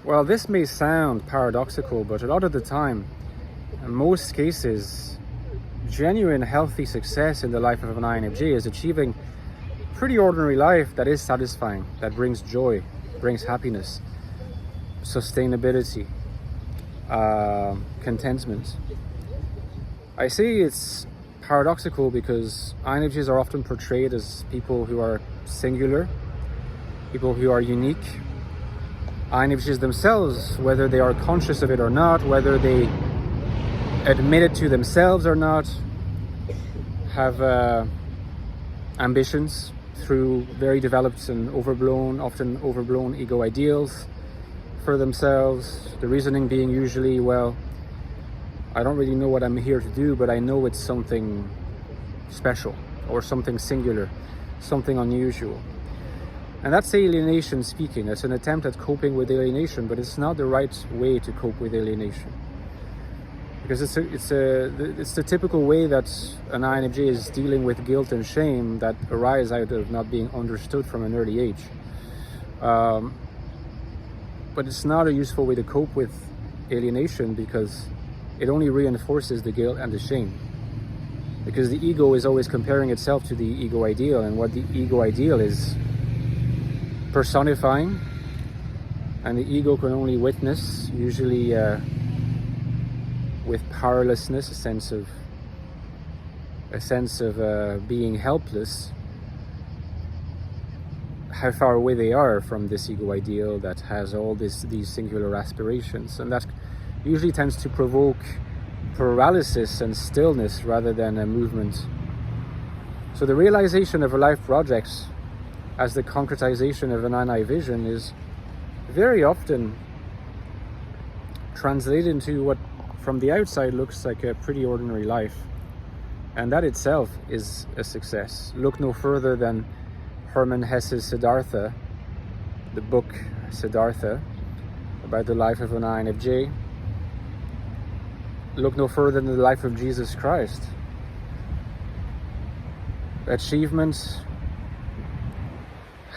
Well, this may sound paradoxical, but a lot of the time, in most cases, genuine healthy success in the life of an INFJ is achieving a pretty ordinary life that is satisfying, that brings joy, brings happiness, sustainability, contentment. I say it's paradoxical because INFJs are often portrayed as people who are singular, people who are unique. INFJs themselves, whether they are conscious of it or not, whether they admit it to themselves or not, have ambitions through very developed and often overblown ego ideals for themselves. The reasoning being usually, well, I don't really know what I'm here to do, but I know it's something special or something singular, something unusual. And that's alienation speaking. It's an attempt at coping with alienation, but it's not the right way to cope with alienation. Because it's the typical way that an INFJ is dealing with guilt and shame that arise out of not being understood from an early age. But it's not a useful way to cope with alienation because it only reinforces the guilt and the shame. Because the ego is always comparing itself to the ego ideal, and what the ego ideal is personifying, and the ego can only witness, usually with powerlessness, a sense of being helpless, how far away they are from this ego ideal that has all these singular aspirations, and that usually tends to provoke paralysis and stillness rather than a movement. So the realization of a life project as the concretization of an NI vision is very often translated into what from the outside looks like a pretty ordinary life. And that itself is a success. Look no further than Hermann Hesse's Siddhartha, the book Siddhartha, about the life of an INFJ. Look no further than the life of Jesus Christ. Achievement,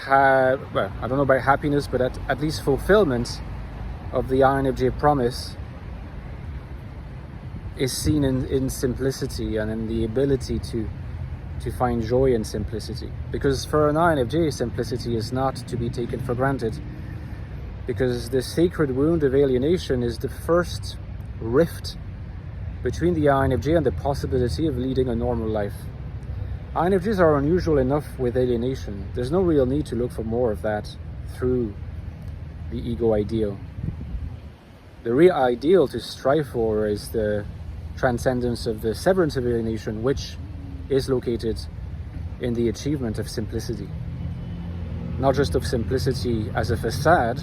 well, I don't know about happiness, but at least fulfillment of the INFJ promise is seen in simplicity and in the ability to find joy in simplicity. Because for an INFJ, simplicity is not to be taken for granted. Because the sacred wound of alienation is the first rift between the INFJ and the possibility of leading a normal life. INFJs are unusual enough with alienation. There's no real need to look for more of that through the ego ideal. The real ideal to strive for is the transcendence of the severance of alienation, which is located in the achievement of simplicity. Not just of simplicity as a facade,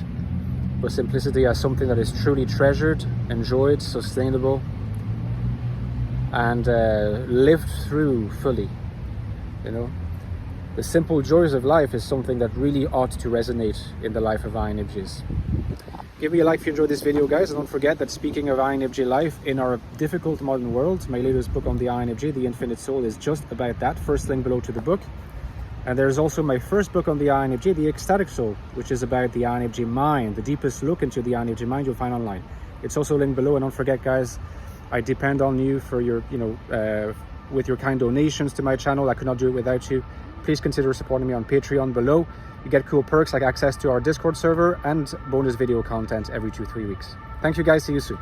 but simplicity as something that is truly treasured, enjoyed, sustainable, and lived through fully. You know, the simple joys of life is something that really ought to resonate in the life of INFJs. Give me a like if you enjoyed this video, guys, and don't forget that speaking of INFJ life in our difficult modern world, my latest book on the INFJ, The Infinite Soul, is just about that. First link below to the book. And there's also my first book on the INFJ, The Ecstatic Soul, which is about the INFJ mind, the deepest look into the INFJ mind you'll find online. It's also linked below, and don't forget, guys, I depend on you for your, with your kind donations to my channel. I could not do it without you. Please consider supporting me on Patreon below. You get cool perks like access to our Discord server and bonus video content every 2-3 weeks. Thank you, guys. See you soon.